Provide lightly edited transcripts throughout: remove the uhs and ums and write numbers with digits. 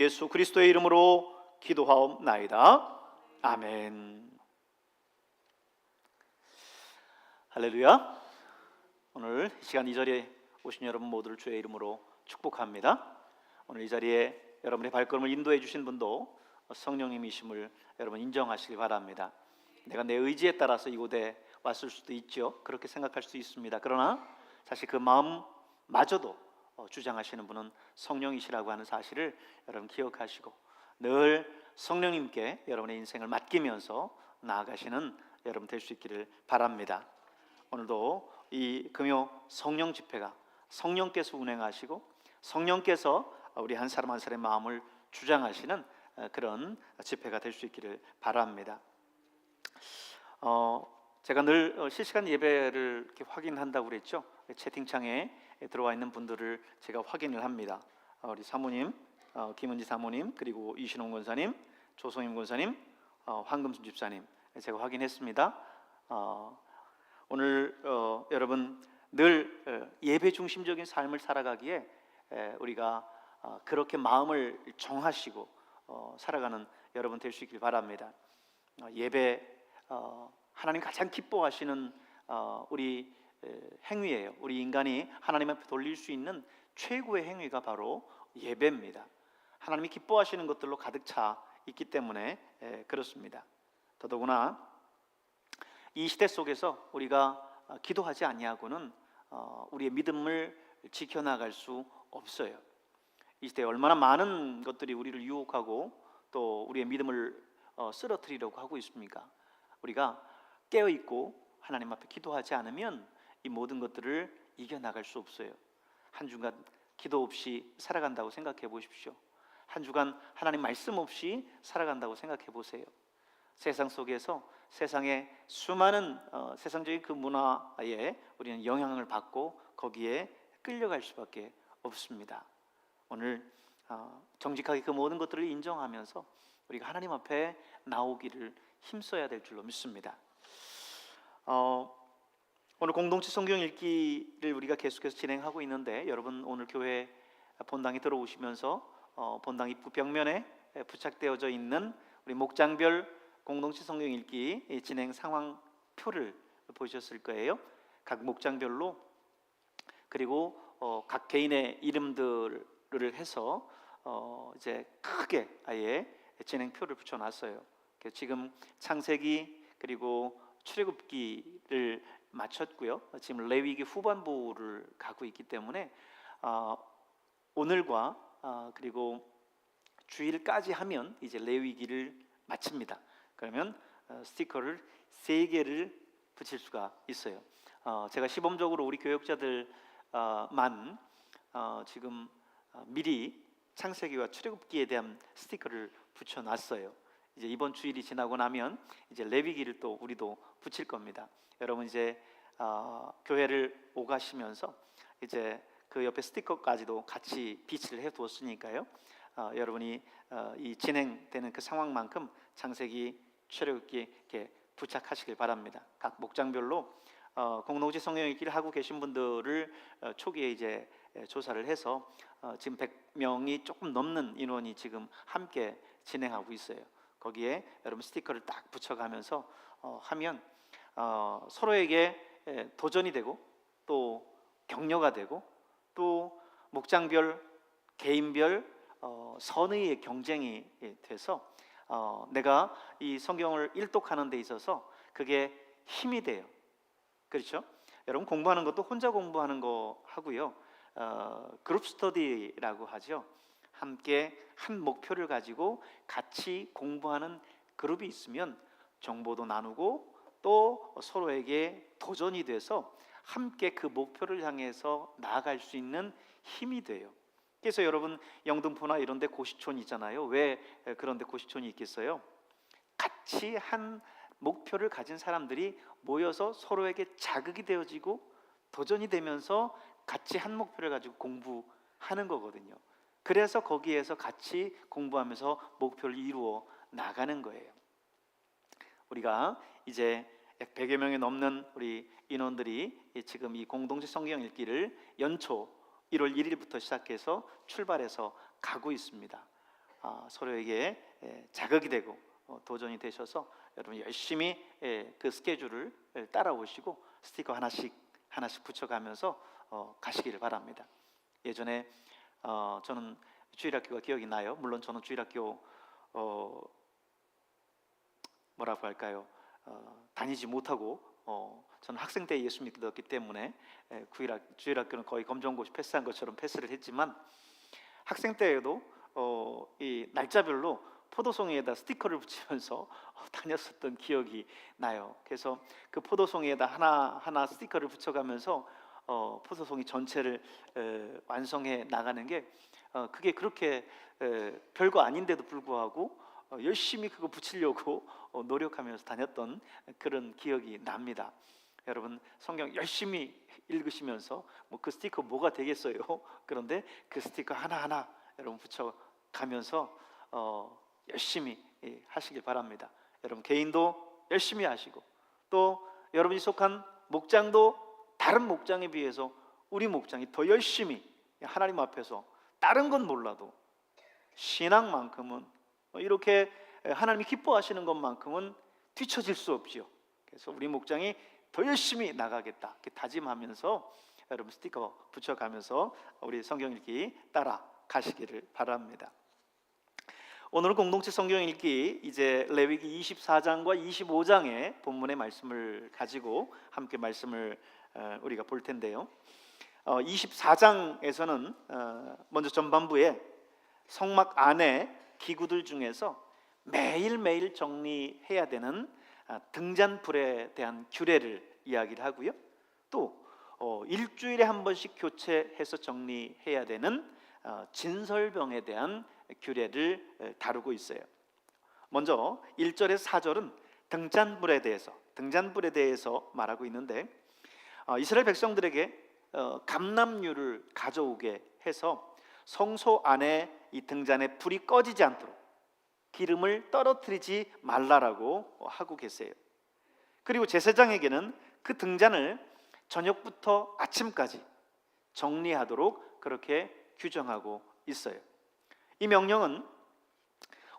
예수 그리스도의 이름으로 기도하옵나이다. 아멘. 할렐루야. 오늘 이 시간 이 자리에 오신 여러분 모두를 주의 이름으로 축복합니다. 오늘 이 자리에 여러분의 발걸음을 인도해 주신 분도 성령님이심을 여러분 인정하시기 바랍니다. 내가 내 의지에 따라서 이곳에 왔을 수도 있죠. 그렇게 생각할 수 있습니다. 그러나 사실 그 마음마저도 주장하시는 분은 성령이시라고 하는 사실을 여러분 기억하시고 늘 성령님께 여러분의 인생을 맡기면서 나아가시는 여러분 될 수 있기를 바랍니다. 오늘도 이 금요 성령 집회가 성령께서 운행하시고 성령께서 우리 한 사람 한 사람의 마음을 주장하시는 그런 집회가 될 수 있기를 바랍니다. 제가 늘 실시간 예배를 이렇게 확인한다고 그랬죠. 채팅창에 들어와 있는 분들을 제가 확인을 합니다. 우리 사모님, 김은지 사모님, 그리고 이신홍 권사님, 조성임 권사님, 황금순 집사님, 제가 확인했습니다. 오늘 여러분 늘 예배 중심적인 삶을 살아가기에 우리가 그렇게 마음을 정하시고 살아가는 여러분 될 수 있길 바랍니다. 예배 하나님 가장 기뻐하시는 우리 행위예요. 우리 인간이 하나님 앞에 돌릴 수 있는 최고의 행위가 바로 예배입니다. 하나님이 기뻐하시는 것들로 가득 차 있기 때문에 그렇습니다. 더더구나 이 시대 속에서 우리가 기도하지 아니하고는 우리의 믿음을 지켜나갈 수 없어요. 이 시대에 얼마나 많은 것들이 우리를 유혹하고 또 우리의 믿음을 쓰러뜨리려고 하고 있습니까? 우리가 깨어있고 하나님 앞에 기도하지 않으면 이 모든 것들을 이겨나갈 수 없어요. 한 주간 기도 없이 살아간다고 생각해 보십시오. 한 주간 하나님 말씀 없이 살아간다고 생각해 보세요. 세상 속에서 세상의 수많은 세상적인 그 문화에 우리는 영향을 받고 거기에 끌려갈 수밖에 없습니다. 오늘 정직하게 그 모든 것들을 인정하면서 우리가 하나님 앞에 나오기를 힘써야 될 줄로 믿습니다. 오늘 공동체 성경 읽기를 우리가 계속해서 진행하고 있는데 여러분 오늘 교회 본당에 들어오시면서 본당 입구 벽면에 부착되어져 있는 우리 목장별 공동체 성경 읽기 진행 상황표를 보셨을 거예요. 각 목장별로 그리고 각 개인의 이름들을 해서 이제 크게 아예 진행표를 붙여놨어요. 지금 창세기 그리고 출애굽기를 마쳤고요. 지금 레위기 후반부를 가고 있기 때문에 오늘과 그리고 주일까지 하면 이제 레위기를 마칩니다. 그러면 스티커를 3개를 붙일 수가 있어요. 제가 시범적으로 우리 교역자들만 지금 미리 창세기와 출애굽기에 대한 스티커를 붙여놨어요. 이제 이번 주일이 지나고 나면 이제 레위기를 또 우리도 붙일 겁니다. 여러분 이제 교회를 오가시면서 이제 그 옆에 스티커까지도 같이 비치를 해두었으니까요. 여러분이 이 진행되는 그 상황만큼 창세기, 출애굽기 이렇게 부착하시길 바랍니다. 각 목장별로 공동체 성경 읽기를 하고 계신 분들을 초기에 이제 조사를 해서 지금 100명이 조금 넘는 인원이 지금 함께 진행하고 있어요. 거기에 여러분 스티커를 딱 붙여가면서 하면 서로에게 도전이 되고 또 격려가 되고 또 목장별, 개인별 선의의 경쟁이 돼서 내가 이 성경을 일독하는 데 있어서 그게 힘이 돼요. 그렇죠? 여러분 공부하는 것도 혼자 공부하는 거 하고요. 그룹 스터디라고 하죠. 함께 한 목표를 가지고 같이 공부하는 그룹이 있으면 정보도 나누고 또 서로에게 도전이 돼서 함께 그 목표를 향해서 나아갈 수 있는 힘이 돼요. 그래서 여러분 영등포나 이런 데 고시촌 있잖아요. 왜 그런 데 고시촌이 있겠어요? 같이 한 목표를 가진 사람들이 모여서 서로에게 자극이 되어지고 도전이 되면서 같이 한 목표를 가지고 공부하는 거거든요. 그래서 거기에서 같이 공부하면서 목표를 이루어 나가는 거예요. 우리가 이제 약 100여 명이 넘는 우리 인원들이 지금 이 공동체 성경 읽기를 연초 1월 1일부터 시작해서 출발해서 가고 있습니다. 서로에게 자극이 되고 도전이 되셔서 여러분 열심히 그 스케줄을 따라오시고 스티커 하나씩 붙여가면서 가시기를 바랍니다. 예전에 저는 주일학교가 기억이 나요. 물론 저는 주일학교 뭐라고 할까요? 다니지 못하고 저는 학생 때 예수 믿었기 때문에 주일학교는 거의 검정고시 패스한 것처럼 패스를 했지만 학생 때에도 이 날짜별로 포도송이에다 스티커를 붙이면서 다녔었던 기억이 나요. 그래서 그 포도송이에다 하나 스티커를 붙여가면서 포도송이 전체를 완성해 나가는 게 그게 그렇게 별거 아닌데도 불구하고 열심히 그거 붙이려고 노력하면서 다녔던 그런 기억이 납니다. 여러분 성경 열심히 읽으시면서 그 스티커 뭐가 되겠어요? 그런데 그 스티커 하나하나 여러분 붙여가면서 열심히 하시길 바랍니다. 여러분 개인도 열심히 하시고 또 여러분이 속한 목장도 다른 목장에 비해서 우리 목장이 더 열심히 하나님 앞에서 다른 건 몰라도 신앙만큼은 이렇게 하나님이 기뻐하시는 것만큼은 뒤처질 수 없지요. 그래서 우리 목장이 더 열심히 나가겠다 이렇게 다짐하면서 여러분 스티커 붙여가면서 우리 성경 읽기 따라 가시기를 바랍니다. 오늘 공동체 성경 읽기 이제 레위기 24장과 25장의 본문의 말씀을 가지고 함께 말씀을 우리가 볼 텐데요. 24장에서는 먼저 전반부에 성막 안에 기구들 중에서 매일매일 정리해야 되는 등잔불에 대한 규례를 이야기를 하고요. 또 일주일에 한 번씩 교체해서 정리해야 되는 진설병에 대한 규례를 다루고 있어요. 먼저 1절에서 4절은 등잔불에 대해서 말하고 있는데 이스라엘 백성들에게 감람류를 가져오게 해서 성소 안에 이 등잔에 불이 꺼지지 않도록 기름을 떨어뜨리지 말라라고 하고 계세요. 그리고 제사장에게는 그 등잔을 저녁부터 아침까지 정리하도록 그렇게 규정하고 있어요. 이 명령은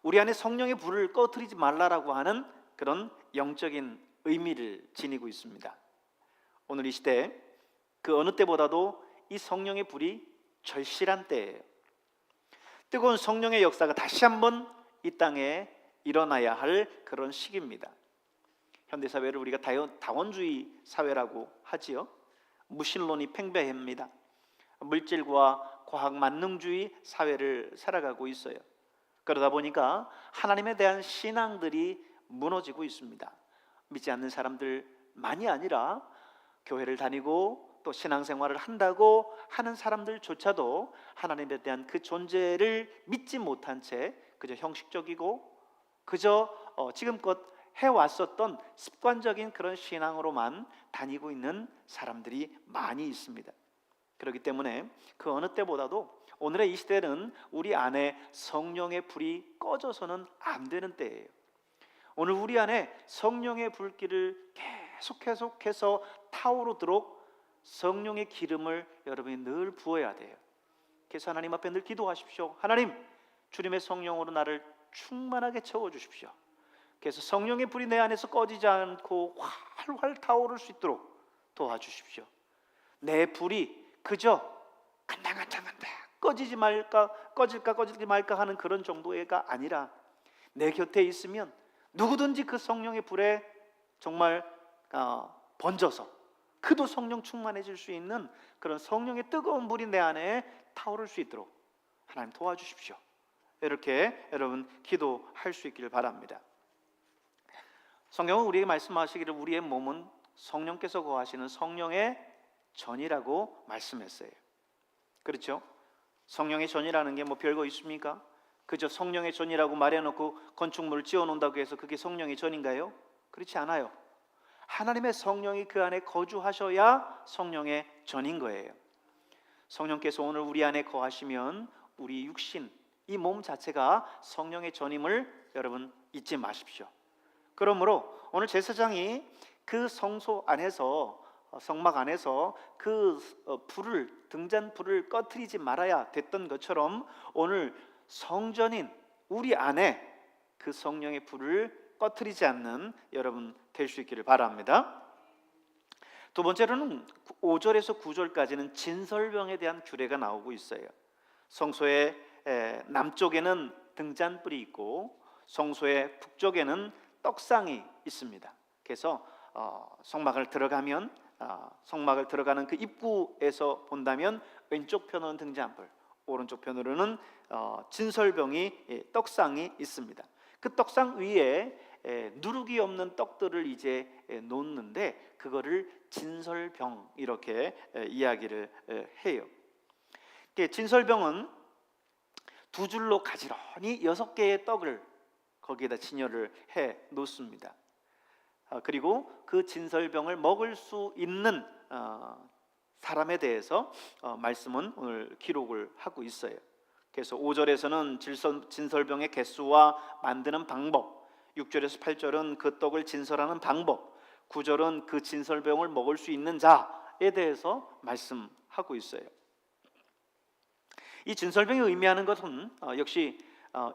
우리 안에 성령의 불을 꺼뜨리지 말라라고 하는 그런 영적인 의미를 지니고 있습니다. 오늘 이 시대 그 어느 때보다도 이 성령의 불이 절실한 때예요. 뜨거운 성령의 역사가 다시 한번 이 땅에 일어나야 할 그런 시기입니다. 현대사회를 우리가 다원주의 사회라고 하지요. 무신론이 팽배합니다. 물질과 과학 만능주의 사회를 살아가고 있어요. 그러다 보니까 하나님에 대한 신앙들이 무너지고 있습니다. 믿지 않는 사람들만이 아니라 교회를 다니고 또 신앙생활을 한다고 하는 사람들조차도 하나님에 대한 그 존재를 믿지 못한 채 그저 형식적이고 그저 지금껏 해왔었던 습관적인 그런 신앙으로만 다니고 있는 사람들이 많이 있습니다. 그렇기 때문에 그 어느 때보다도 오늘의 이 시대는 우리 안에 성령의 불이 꺼져서는 안 되는 때예요. 오늘 우리 안에 성령의 불길을 계속해서 타오르도록 성령의 기름을 여러분이 늘 부어야 돼요. 그래서 하나님 앞에 늘 기도하십시오. 하나님, 주님의 성령으로 나를 충만하게 채워주십시오. 그래서 성령의 불이 내 안에서 꺼지지 않고 활활 타오를 수 있도록 도와주십시오. 내 불이 그저 간당간당간당 꺼지지 말까 하는 그런 정도가 아니라 내 곁에 있으면 누구든지 그 성령의 불에 정말 번져서 그도 성령 충만해질 수 있는 그런 성령의 뜨거운 불이 내 안에 타오를 수 있도록 하나님 도와주십시오. 이렇게 여러분 기도할 수 있기를 바랍니다. 성경은 우리에게 말씀하시기를 우리의 몸은 성령께서 거하시는 성령의 전이라고 말씀했어요. 그렇죠? 성령의 전이라는 게 뭐 별거 있습니까? 그저 성령의 전이라고 말해놓고 건축물을 지어놓는다고 해서 그게 성령의 전인가요? 그렇지 않아요. 하나님의 성령이 그 안에 거주하셔야 성령의 전인 거예요. 성령께서 오늘 우리 안에 거하시면 우리 육신, 이 몸 자체가 성령의 전임을 여러분 잊지 마십시오. 그러므로 오늘 제사장이 그 성소 안에서 성막 안에서 그 등잔 불을 꺼뜨리지 말아야 됐던 것처럼 오늘 성전인 우리 안에 그 성령의 불을 꺼트리지 않는 여러분 될 수 있기를 바랍니다. 두 번째로는 5절에서 9절까지는 진설병에 대한 규례가 나오고 있어요. 성소의 남쪽에는 등잔불이 있고 성소의 북쪽에는 떡상이 있습니다. 그래서 성막을 들어가는 그 입구에서 본다면 왼쪽 편으로는 등잔불, 오른쪽 편으로는 진설병이 떡상이 있습니다. 그 떡상 위에 누룩이 없는 떡들을 이제 놓는데 그거를 진설병 이렇게 이야기를 해요. 진설병은 두 줄로 가지런히 6개의 떡을 거기에다 진열을 해 놓습니다. 그리고 그 진설병을 먹을 수 있는 사람에 대해서 말씀은 오늘 기록을 하고 있어요. 그래서 5절에서는 진설병의 개수와 만드는 방법, 6절에서 8절은 그 떡을 진설하는 방법, 9절은 그 진설병을 먹을 수 있는 자에 대해서 말씀하고 있어요. 이 진설병이 의미하는 것은 역시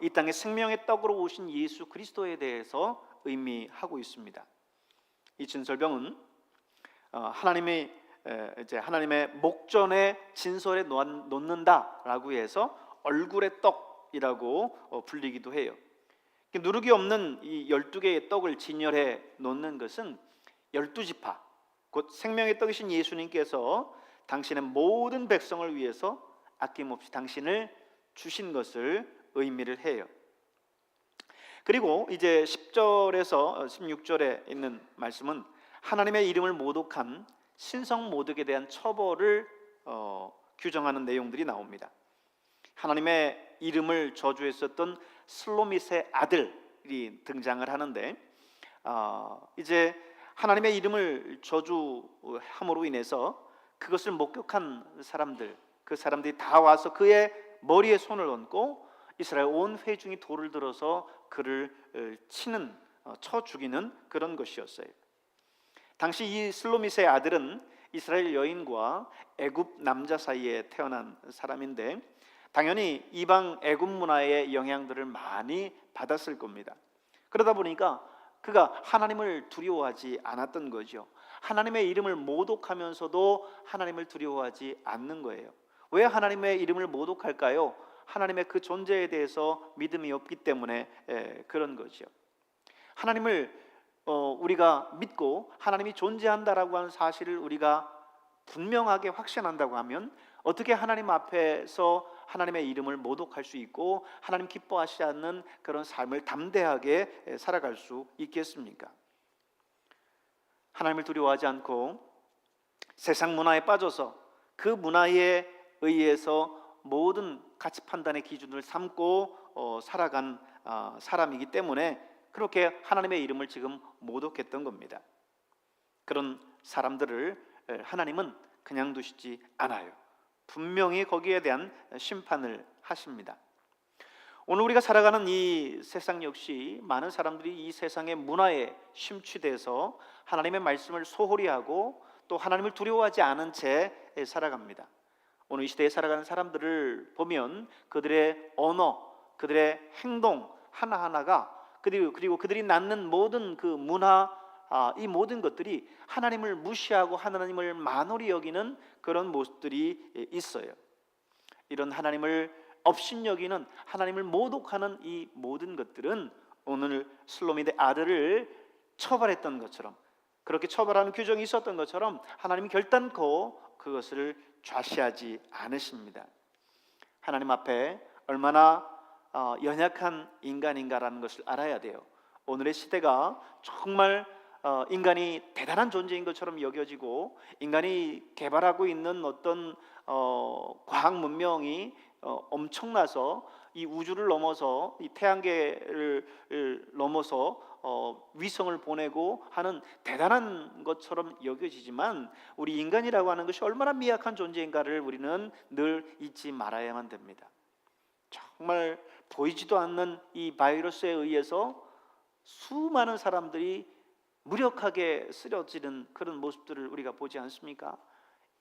이 땅에 생명의 떡으로 오신 예수 그리스도에 대해서 의미하고 있습니다. 이 진설병은 하나님의 목전에 진설에 놓는다라고 해서 얼굴의 떡이라고 불리기도 해요. 누룩이 없는 이 12개의 떡을 진열해 놓는 것은 12지파, 곧 생명의 떡이신 예수님께서 당신의 모든 백성을 위해서 아낌없이 당신을 주신 것을 의미를 해요. 그리고 이제 10절에서 16절에 있는 말씀은 하나님의 이름을 모독한 신성 모독에 대한 처벌을 규정하는 내용들이 나옵니다. 하나님의 이름을 저주했었던 슬로밋의 아들이 등장을 하는데 이제 하나님의 이름을 저주함으로 인해서 그것을 목격한 사람들, 그 사람들이 다 와서 그의 머리에 손을 얹고 이스라엘 온 회중이 돌을 들어서 그를 쳐 죽이는 그런 것이었어요. 당시 이 슬로밋의 아들은 이스라엘 여인과 애굽 남자 사이에 태어난 사람인데 당연히 이방 애굽 문화의 영향들을 많이 받았을 겁니다. 그러다 보니까 그가 하나님을 두려워하지 않았던 거죠. 하나님의 이름을 모독하면서도 하나님을 두려워하지 않는 거예요. 왜 하나님의 이름을 모독할까요? 하나님의 그 존재에 대해서 믿음이 없기 때문에 그런 거죠. 하나님을 우리가 믿고 하나님이 존재한다라고 하는 사실을 우리가 분명하게 확신한다고 하면 어떻게 하나님 앞에서 하나님의 이름을 모독할 수 있고 하나님 기뻐하시지 않는 그런 삶을 담대하게 살아갈 수 있겠습니까? 하나님을 두려워하지 않고 세상 문화에 빠져서 그 문화에 의해서 모든 가치 판단의 기준을 삼고 살아간 사람이기 때문에 그렇게 하나님의 이름을 지금 모독했던 겁니다. 그런 사람들을 하나님은 그냥 두시지 않아요. 분명히 거기에 대한 심판을 하십니다. 오늘 우리가 살아가는 이 세상 역시 많은 사람들이 이 세상의 문화에 심취돼서 하나님의 말씀을 소홀히 하고 또 하나님을 두려워하지 않은 채 살아갑니다. 오늘 이 시대에 살아가는 사람들을 보면 그들의 언어, 그들의 행동 하나하나가 그리고 그들이 낳는 모든 그 문화, 이 모든 것들이 하나님을 무시하고 하나님을 만홀히 여기는 그런 모습들이 있어요. 이런 하나님을 업신여기는, 하나님을 모독하는 이 모든 것들은 오늘 슬로밋의 아들을 처벌했던 것처럼, 그렇게 처벌하는 규정이 있었던 것처럼 하나님이 결단코 그것을 좌시하지 않으십니다. 하나님 앞에 얼마나 연약한 인간인가라는 것을 알아야 돼요. 오늘의 시대가 정말 인간이 대단한 존재인 것처럼 여겨지고 넘어지고 개발하고 있는 어떤 과학 문명이 엄청나서 이 우주를 넘어서 이 태양계를 넘어서 위성을 보내고 하는 대단한 것처럼 여겨지지만 우리 인간이라고 하는 것이 얼마나 미약한 존재인가를 우리는 늘 잊지 말아야만 됩니다. 정말 보이지도 않는 이 바이러스에 의해서 수많은 사람들이 무력하게 쓰러지는 그런 모습들을 우리가 보지 않습니까?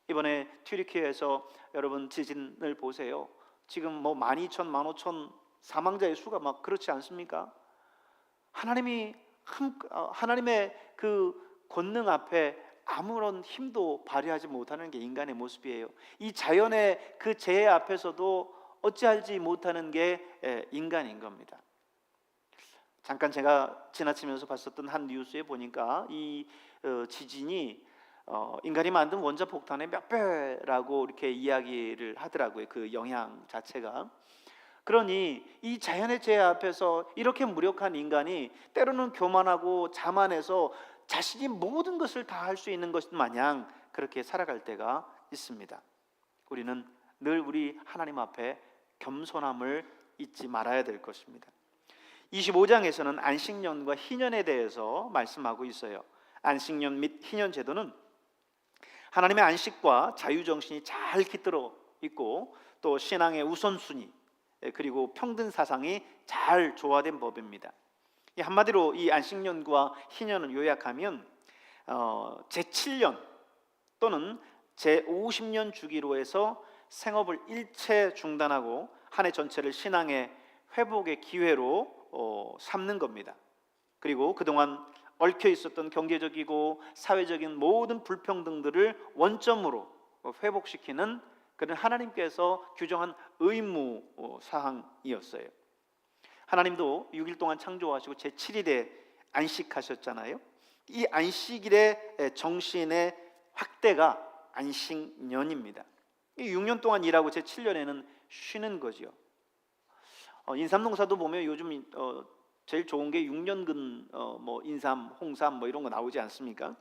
이번에 튀르키예에서 여러분 지진을 보세요. 지금 12,000, 15,000 사망자의 수가 막 그렇지 않습니까? 하나님의 그 권능 앞에 아무런 힘도 발휘하지 못하는 게 인간의 모습이에요. 이 자연의 그 재해 앞에서도 어찌하지 못하는 게 인간인 겁니다. 잠깐 제가 지나치면서 봤었던 한 뉴스에 보니까 이 지진이 인간이 만든 원자폭탄의 몇 배라고 이렇게 이야기를 하더라고요. 그 영향 자체가. 그러니 이 자연의 재해 앞에서 이렇게 무력한 인간이 때로는 교만하고 자만해서 자신이 모든 것을 다 할 수 있는 것 마냥 그렇게 살아갈 때가 있습니다. 우리는 늘 우리 하나님 앞에 겸손함을 잊지 말아야 될 것입니다. 25장에서는 안식년과 희년에 대해서 말씀하고 있어요. 안식년 및 희년 제도는 하나님의 안식과 자유정신이 잘 깃들어 있고 또 신앙의 우선순위 그리고 평등 사상이 잘 조화된 법입니다. 한마디로 이 안식년과 희년을 요약하면 제7년 또는 제50년 주기로 해서 생업을 일체 중단하고 한 해 전체를 신앙의 회복의 기회로 삼는 겁니다. 그리고 그동안 얽혀 있었던 경제적이고 사회적인 모든 불평등들을 원점으로 회복시키는 그런 하나님께서 규정한 의무 사항이었어요. 하나님도 6일 동안 창조하시고 제7일에 안식하셨잖아요. 이 안식일의 정신의 확대가 안식년입니다. 6년 동안 일하고 제7년에는 쉬는 거죠. 인삼농사도 보면 요즘 제일 좋은 게 6년근 뭐 인삼, 홍삼 뭐 이런 거 나오지 않습니까?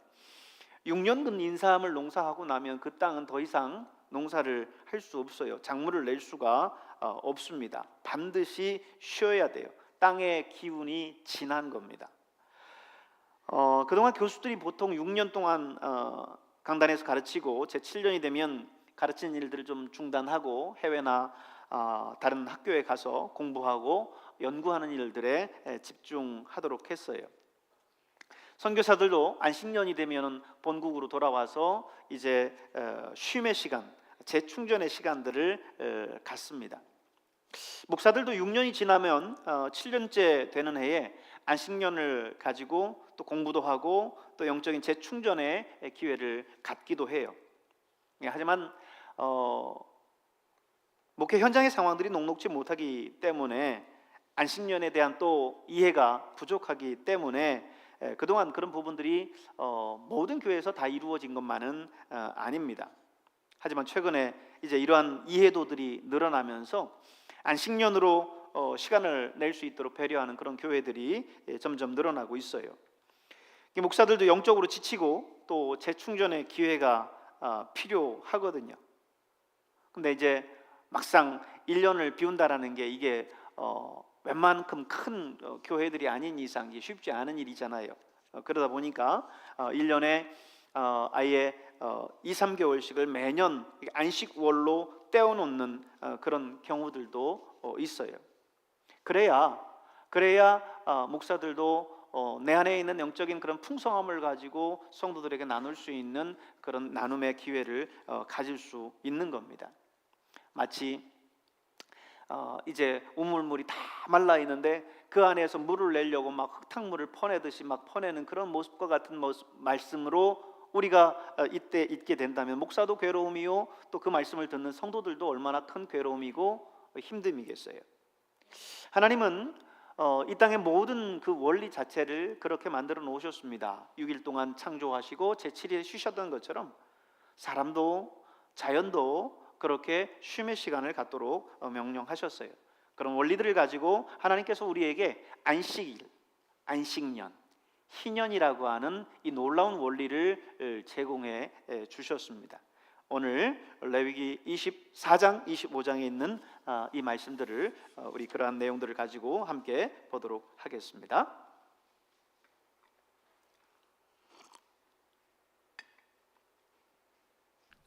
6년근 인삼을 농사하고 나면 그 땅은 더 이상 농사를 할 수 없어요. 작물을 낼 수가 없습니다. 반드시 쉬어야 돼요. 땅의 기운이 지난 겁니다. 그동안 교수들이 보통 6년 동안 강단에서 가르치고 제7년이 되면 가르치는 일들을 좀 중단하고 해외나 다른 학교에 가서 공부하고 연구하는 일들에 집중하도록 했어요. 선교사들도 안식년이 되면 본국으로 돌아와서 이제 쉼의 시간, 재충전의 시간들을 갖습니다. 목사들도 6년이 지나면 7년째 되는 해에 안식년을 가지고 또 공부도 하고 또 영적인 재충전의 기회를 갖기도 해요. 하지만 목회 현장의 상황들이 녹록지 못하기 때문에 안식년에 대한 또 이해가 부족하기 때문에 그동안 그런 부분들이 모든 교회에서 다 이루어진 것만은 아닙니다. 하지만 최근에 이제 이러한 이해도들이 늘어나면서 안식년으로 시간을 낼 수 있도록 배려하는 그런 교회들이 점점 늘어나고 있어요. 목사들도 영적으로 지치고 또 재충전의 기회가 필요하거든요. 근데 이제 막상 1년을 비운다라는 게 이게 웬만큼 큰 교회들이 아닌 이상 이게 쉽지 않은 일이잖아요. 그러다 보니까 1년에 아예 2-3개월씩을 매년 안식월로 떼어놓는 그런 경우들도 있어요. 그래야 목사들도 내 안에 있는 영적인 그런 풍성함을 가지고 성도들에게 나눌 수 있는 그런 나눔의 기회를 가질 수 있는 겁니다. 마치 이제 우물물이 다 말라 있는데 그 안에서 물을 내려고 막 흙탕물을 퍼내듯이 막 퍼내는 그런 모습과 같은 말씀으로 우리가 이때 있게 된다면 목사도 괴로움이요 또 그 말씀을 듣는 성도들도 얼마나 큰 괴로움이고 힘듦이겠어요. 하나님은 이 땅의 모든 그 원리 자체를 그렇게 만들어 놓으셨습니다. 6일 동안 창조하시고 제7일에 쉬셨던 것처럼 사람도 자연도 그렇게 쉼의 시간을 갖도록 명령하셨어요. 그런 원리들을 가지고 하나님께서 우리에게 안식일, 안식년, 희년이라고 하는 이 놀라운 원리를 제공해 주셨습니다. 오늘 레위기 24장, 25장에 있는 이 말씀들을 우리 그러한 내용들을 가지고 함께 보도록 하겠습니다.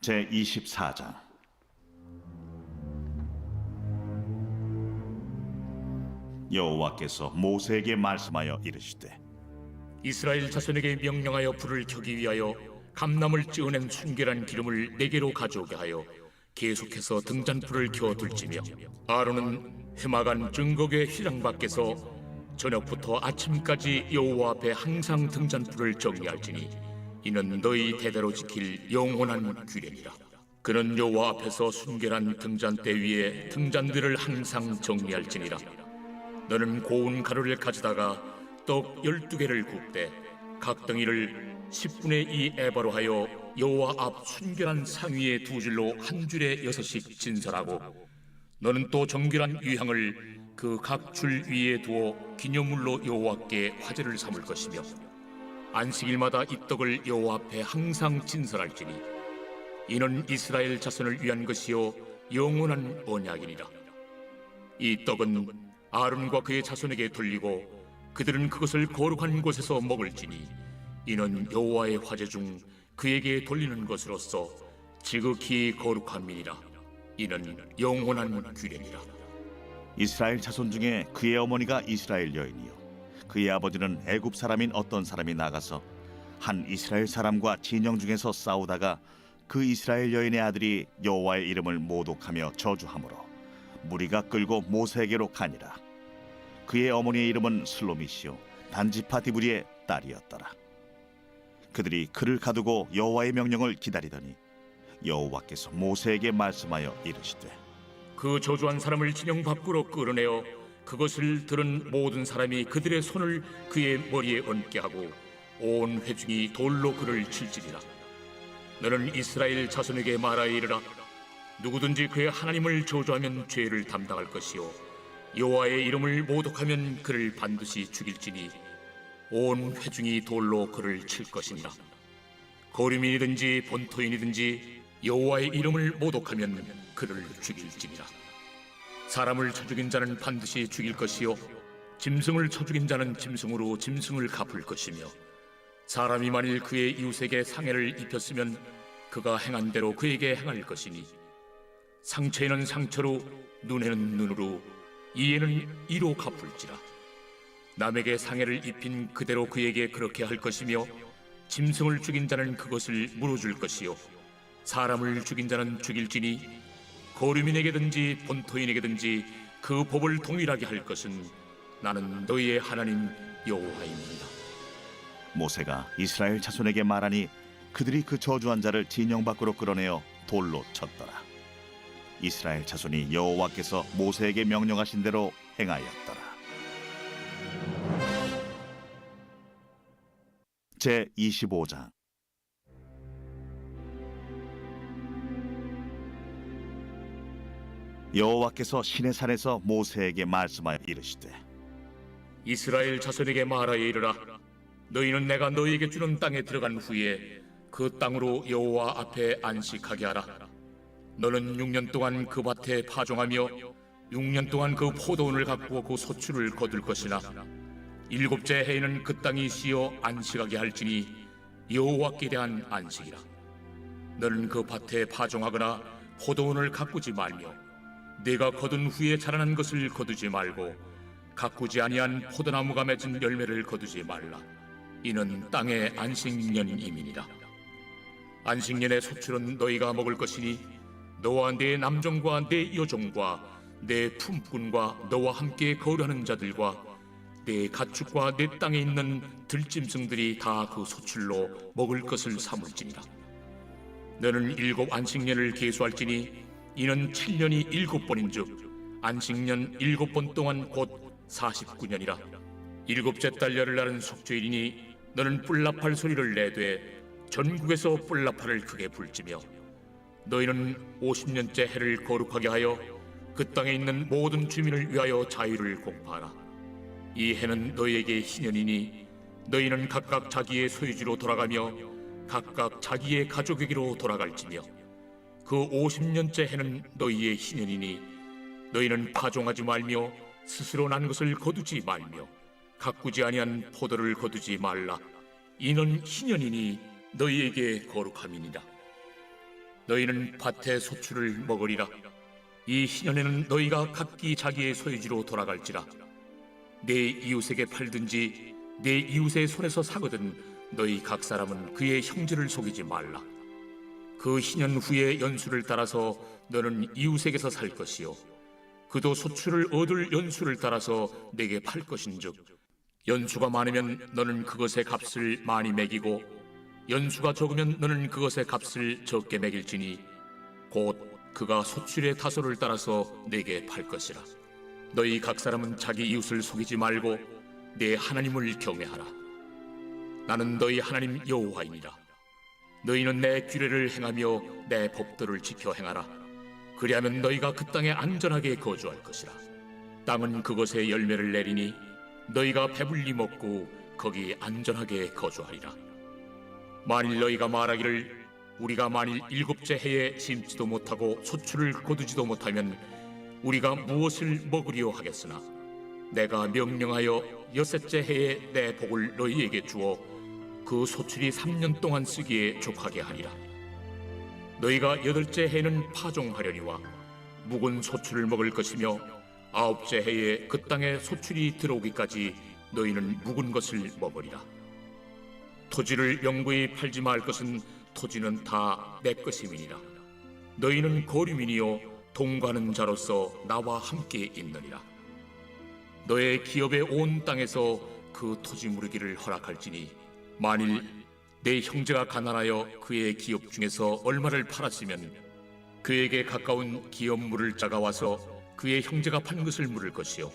제24장 여호와께서 모세에게 말씀하여 이르시되 이스라엘 자손에게 명령하여 불을 켜기 위하여 감람을 찌어낸 순결한 기름을 4개로 가져오게 하여 계속해서 등잔불을 켜둘지며 아론은 해마간 증거궤 휘장 밖에서 저녁부터 아침까지 여호와 앞에 항상 등잔불을 정리할지니 이는 너희 대대로 지킬 영원한 규례니라. 그는 여호와 앞에서 순결한 등잔대 위에 등잔들을 항상 정리할지니라. 너는 고운 가루를 가져다가 떡 12개를 굽되 각 덩이를 10분의 2 에바로 하여 여호와 앞 순결한 상 위에 두 줄로 한 줄에 6씩 진설하고 너는 또 정결한 유향을 그 각 줄 위에 두어 기념물로 여호와께 화제를 삼을 것이며 안식일마다 이 떡을 여호와 앞에 항상 진설할지니 이는 이스라엘 자손을 위한 것이요 영원한 언약이니라. 이 떡은 아론과 그의 자손에게 돌리고 그들은 그것을 거룩한 곳에서 먹을지니 이는 여호와의 화제 중 그에게 돌리는 것으로서 지극히 거룩함이니라. 이는 영원한 규례니라. 이스라엘 자손 중에 그의 어머니가 이스라엘 여인이요 그의 아버지는 애굽 사람인 어떤 사람이 나가서 한 이스라엘 사람과 진영 중에서 싸우다가 그 이스라엘 여인의 아들이 여호와의 이름을 모독하며 저주하므로 무리가 끌고 모세에게로 가니라. 그의 어머니의 이름은 슬로미시요 단지파 디브리의 딸이었더라. 그들이 그를 가두고 여호와의 명령을 기다리더니 여호와께서 모세에게 말씀하여 이르시되 그 저주한 사람을 진영 밖으로 끌어내어 그것을 들은 모든 사람이 그들의 손을 그의 머리에 얹게 하고 온 회중이 돌로 그를 칠지니라. 너는 이스라엘 자손에게 말하여 이르라. 누구든지 그의 하나님을 저주하면 죄를 담당할 것이요 여호와의 이름을 모독하면 그를 반드시 죽일지니 온 회중이 돌로 그를 칠 것이니라. 거류민이든지 본토인이든지 여호와의 이름을 모독하면 그를 죽일지니라. 사람을 쳐 죽인 자는 반드시 죽일 것이요 짐승을 쳐 죽인 자는 짐승으로 짐승을 갚을 것이며 사람이 만일 그의 이웃에게 상해를 입혔으면 그가 행한 대로 그에게 행할 것이니 상처에는 상처로 눈에는 눈으로 이에는 이로 갚을지라. 남에게 상해를 입힌 그대로 그에게 그렇게 할 것이며 짐승을 죽인 자는 그것을 물어줄 것이요 사람을 죽인 자는 죽일지니 거류민에게든지 본토인에게든지 그 법을 동일하게 할 것은 나는 너희의 하나님 여호와입니다. 모세가 이스라엘 자손에게 말하니 그들이 그 저주한 자를 진영 밖으로 끌어내어 돌로 쳤더라. 이스라엘 자손이 여호와께서 모세에게 명령하신 대로 행하였더라. 제 25장. 여호와께서 시내산에서 모세에게 말씀하여 이르시되 이스라엘 자손에게 말하여 이르라. 너희는 내가 너희에게 주는 땅에 들어간 후에 그 땅으로 여호와 앞에 안식하게 하라. 너는 6년 동안 그 밭에 파종하며 6년 동안 그 포도원을 가꾸어 그 소출을 거둘 것이나 7째 해에는 그 땅이 쉬어 안식하게 할지니 여호와께 대한 안식이라. 너는 그 밭에 파종하거나 포도원을 가꾸지 말며 네가 거둔 후에 자라난 것을 거두지 말고 가꾸지 아니한 포도나무가 맺은 열매를 거두지 말라. 이는 땅의 안식년임이니라. 안식년의 소출은 너희가 먹을 것이니 너와 네 남종과 네 여종과 네 품꾼과 너와 함께 거류하는 자들과 네 가축과 네 땅에 있는 들짐승들이 다 그 소출로 먹을 것을 삼을지니라. 너는 7 안식년을 계수할지니 이는 7년이 7번인즉 안식년 7번 동안 곧 49년이라. 7째 달 열흘날은 속죄일이니 너는 뿔나팔 소리를 내되 전국에서 뿔나팔을 크게 불지며 너희는 50년째 해를 거룩하게 하여 그 땅에 있는 모든 주민을 위하여 자유를 공포하라. 이 해는 너희에게 희년이니 너희는 각각 자기의 소유지로 돌아가며 각각 자기의 가족에게로 돌아갈지며 그 50년째 해는 너희의 희년이니 너희는 파종하지 말며 스스로 난 것을 거두지 말며 가꾸지 아니한 포도를 거두지 말라. 이는 희년이니 너희에게 거룩함이니라. 너희는 밭의 소출을 먹으리라. 이 희년에는 너희가 각기 자기의 소유지로 돌아갈지라. 내 이웃에게 팔든지 내 이웃의 손에서 사거든 너희 각 사람은 그의 형제를 속이지 말라. 그 희년 후에 연수를 따라서 너는 이웃에게서 살 것이요 그도 소출을 얻을 연수를 따라서 내게 팔 것인즉 연수가 많으면 너는 그것의 값을 많이 매기고 연수가 적으면 너는 그것의 값을 적게 매길지니 곧 그가 소출의 다소를 따라서 내게 팔 것이라. 너희 각 사람은 자기 이웃을 속이지 말고 내 하나님을 경외하라. 나는 너희 하나님 여호와이니라. 너희는 내 규례를 행하며 내 법도를 지켜 행하라. 그리하면 너희가 그 땅에 안전하게 거주할 것이라. 땅은 그것의 열매를 내리니 너희가 배불리 먹고 거기 안전하게 거주하리라. 만일 너희가 말하기를 우리가 만일 7째 해에 심지도 못하고 소출을 거두지도 못하면 우리가 무엇을 먹으리요 하겠으나 내가 명령하여 6째 해에 내 복을 너희에게 주어 그 소출이 3년 동안 쓰기에 족하게 하리라. 너희가 8째 해는 파종하려니와 묵은 소출을 먹을 것이며 9째 해에 그 땅에 소출이 들어오기까지 너희는 묵은 것을 먹으리라. 토지를 영구히 팔지 말 것은 토지는 다 내 것임이니라. 너희는 거류민이요 동거하는 자로서 나와 함께 있느니라. 너의 기업의 온 땅에서 그 토지 무르기를 허락할지니 만일 내 형제가 가난하여 그의 기업 중에서 얼마를 팔았으면 그에게 가까운 기업 물을 자가 와서 그의 형제가 판 것을 물을 것이요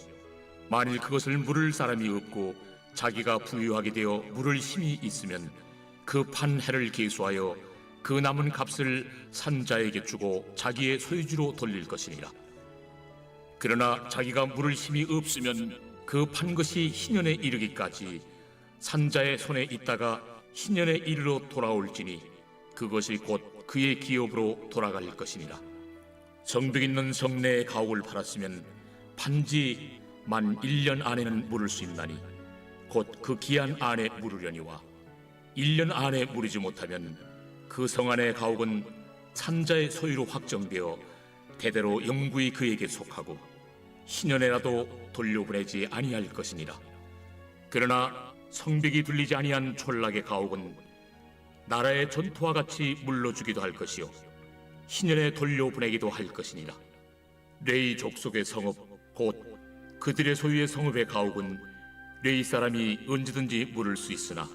만일 그것을 물을 사람이 없고 자기가 부유하게 되어 물을 힘이 있으면 그 판 해를 계수하여 그 남은 값을 산 자에게 주고 자기의 소유주로 돌릴 것이니라. 그러나 자기가 물을 힘이 없으면 그 판 것이 희년에 이르기까지 산 자의 손에 있다가 희년에 이르러 돌아올지니 그것이 곧 그의 기업으로 돌아갈 것이니라. 성벽 있는 성내의 가옥을 팔았으면 판지 만 1년 안에는 물을 수 있나니 곧 그 기한 안에 물으려니와 1년 안에 물이지 못하면 그 성 안의 가옥은 산자의 소유로 확정되어 대대로 영구히 그에게 속하고 희년에라도 돌려보내지 아니할 것이니라. 그러나 성벽이 둘리지 아니한 촌락의 가옥은 나라의 전투와 같이 물러주기도 할 것이요 희년에 돌려보내기도 할 것이니라. 레위 족속의 성읍 곧 그들의 소유의 성읍의 가옥은 레위 사람이 언제든지 물을 수 있으나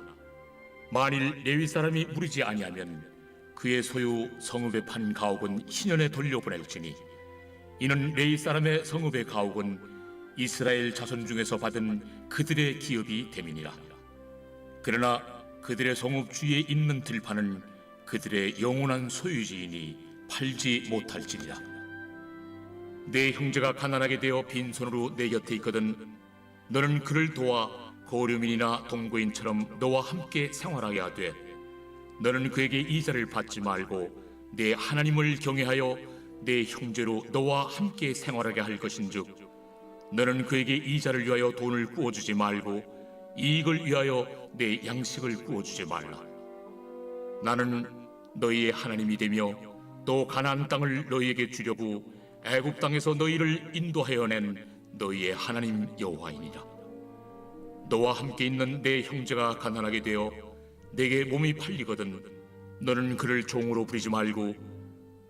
만일 레위 사람이 물이지 아니하면 그의 소유 성읍에 판 가옥은 희년에 돌려보낼지니 이는 레위 사람의 성읍의 가옥은 이스라엘 자손 중에서 받은 그들의 기업이 됨이니라. 그러나 그들의 성읍 주위에 있는 들판은 그들의 영원한 소유지이니 팔지 못할지니라. 내 형제가 가난하게 되어 빈손으로 내 곁에 있거든 너는 그를 도와 거류민이나 동거인처럼 너와 함께 생활하게 하되 너는 그에게 이자를 받지 말고 내 하나님을 경외하여 내 형제로 너와 함께 생활하게 할 것인즉 너는 그에게 이자를 위하여 돈을 구워주지 말고 이익을 위하여 내 양식을 구워주지 말라. 나는 너희의 하나님이 되며 또 가나안 땅을 너희에게 주려고 애굽 땅에서 너희를 인도하여 낸 너희의 하나님 여호와이니라. 너와 함께 있는 내 형제가 가난하게 되어 내게 몸이 팔리거든 너는 그를 종으로 부리지 말고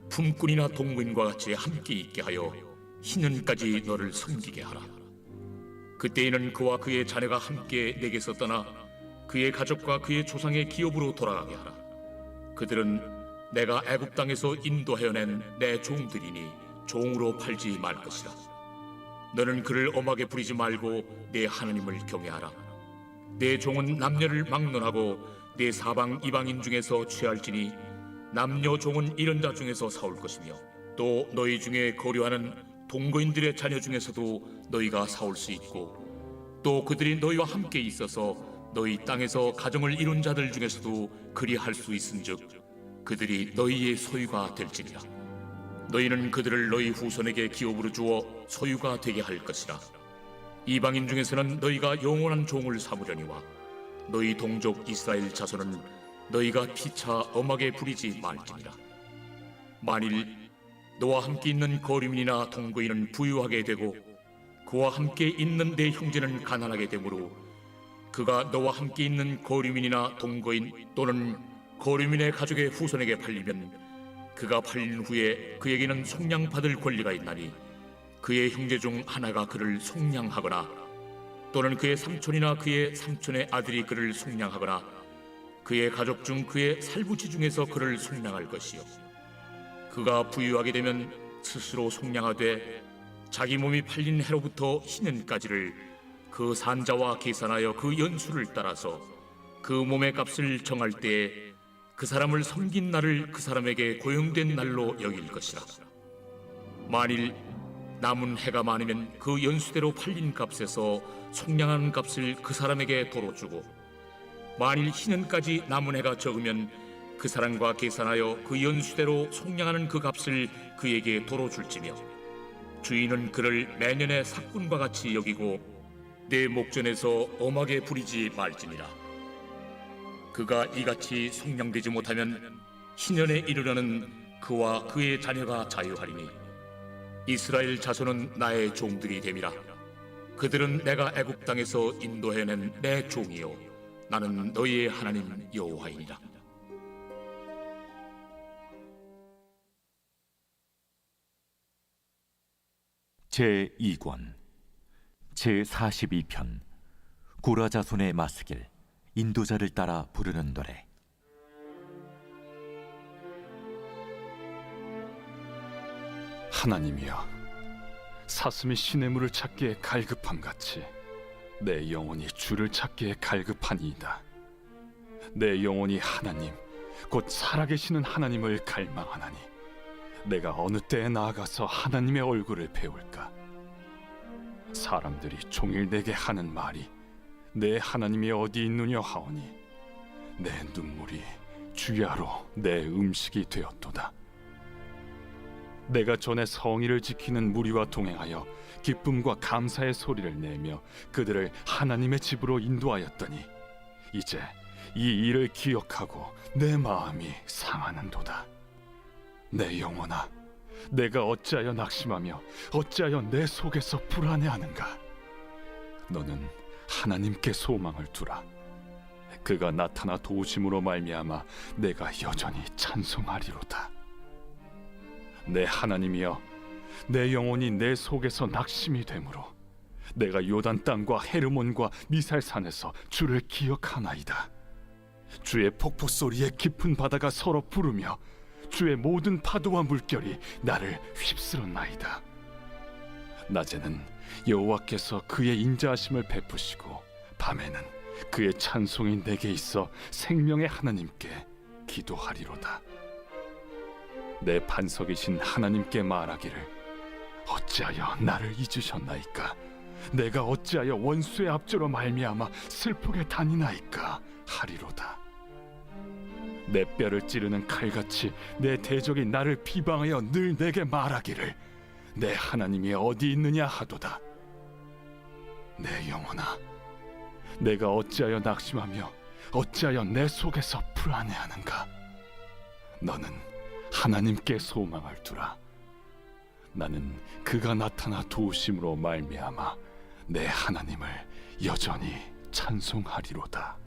품꾼이나 동무인과 같이 함께 있게 하여 희년까지 너를 섬기게 하라. 그때에는 그와 그의 자녀가 함께 내게서 떠나 그의 가족과 그의 조상의 기업으로 돌아가게 하라. 그들은 내가 애굽 땅에서 인도하여 낸 내 종들이니 종으로 팔지 말 것이라. 너는 그를 엄하게 부리지 말고 내 하나님을 경외하라. 내 종은 남녀를 막론하고 내 사방 이방인 중에서 취할지니 남녀 종은 이런 자 중에서 사올 것이며 또 너희 중에 거류하는 동거인들의 자녀 중에서도 너희가 사올 수 있고 또 그들이 너희와 함께 있어서 너희 땅에서 가정을 이룬 자들 중에서도 그리할 수 있은즉 그들이 너희의 소유가 될지니라. 너희는 그들을 너희 후손에게 기업으로 주어 소유가 되게 할 것이라. 이방인 중에서는 너희가 영원한 종을 삼으려니와 너희 동족 이스라엘 자손은 너희가 피차 엄하게 부리지 말지니라. 만일 너와 함께 있는 거류민이나 동거인은 부유하게 되고 그와 함께 있는 내 형제는 가난하게 되므로 그가 너와 함께 있는 거류민이나 동거인 또는 거류민의 가족의 후손에게 팔리면 그가 팔린 후에 그에게는 속량받을 권리가 있나니 그의 형제 중 하나가 그를 속량하거나 또는 그의 삼촌이나 그의 삼촌의 아들이 그를 속량하거나 그의 가족 중 그의 살부치 중에서 그를 속량할 것이요 그가 부유하게 되면 스스로 속량하되 자기 몸이 팔린 해로부터 희년까지를 그 산자와 계산하여 그 연수를 따라서 그 몸의 값을 정할 때에 그 사람을 섬긴 날을 그 사람에게 고용된 날로 여길 것이라. 만일 남은 해가 많으면 그 연수대로 팔린 값에서 속량하는 값을 그 사람에게 도로 주고 만일 희년까지 남은 해가 적으면 그 사람과 계산하여 그 연수대로 속량하는 그 값을 그에게 도로 줄지며 주인은 그를 매년의 삭군과 같이 여기고 내 목전에서 엄하게 부리지 말지니라. 그가 이같이 속량되지 못하면 희년에 이르러는 그와 그의 자녀가 자유하리니 이스라엘 자손은 나의 종들이 됨이라. 그들은 내가 애굽 땅에서 인도해낸 내 종이요 나는 너희의 하나님 여호와이니라. 제2권 제42편 고라 자손의 마스길 인도자를 따라 부르는 노래. 하나님이여, 사슴이 시냇물을 찾기에 갈급함같이 내 영혼이 주를 찾기에 갈급하니이다. 내 영혼이 하나님 곧 살아계시는 하나님을 갈망하나니 내가 어느 때에 나아가서 하나님의 얼굴을 배울까? 사람들이 종일 내게 하는 말이 내 하나님이 어디 있느냐 하오니 내 눈물이 주야로 내 음식이 되었도다. 내가 전에 성의를 지키는 무리와 동행하여 기쁨과 감사의 소리를 내며 그들을 하나님의 집으로 인도하였더니 이제 이 일을 기억하고 내 마음이 상하는도다. 내 영혼아, 내가 어찌하여 낙심하며 어찌하여 내 속에서 불안해하는가? 너는 하나님께 소망을 두라. 그가 나타나 도우심으로 말미암아 내가 여전히 찬송하리로다. 내 하나님이여, 내 영혼이 내 속에서 낙심이 되므로 내가 요단 땅과 헤르몬과 미살산에서 주를 기억하나이다. 주의 폭포 소리에 깊은 바다가 서로 부르며 주의 모든 파도와 물결이 나를 휩쓸었나이다. 낮에는 여호와께서 그의 인자하심을 베푸시고 밤에는 그의 찬송이 내게 있어 생명의 하나님께 기도하리로다. 내 반석이신 하나님께 말하기를 어찌하여 나를 잊으셨나이까? 내가 어찌하여 원수의 압제로 말미암아 슬프게 다니나이까 하리로다. 내 뼈를 찌르는 칼같이 내 대적이 나를 비방하여 늘 내게 말하기를 내 하나님이 어디 있느냐 하도다. 내 영혼아, 내가 어찌하여 낙심하며 어찌하여 내 속에서 불안해하는가? 너는 하나님께 소망을 두라. 나는 그가 나타나 도우심으로 말미암아 내 하나님을 여전히 찬송하리로다.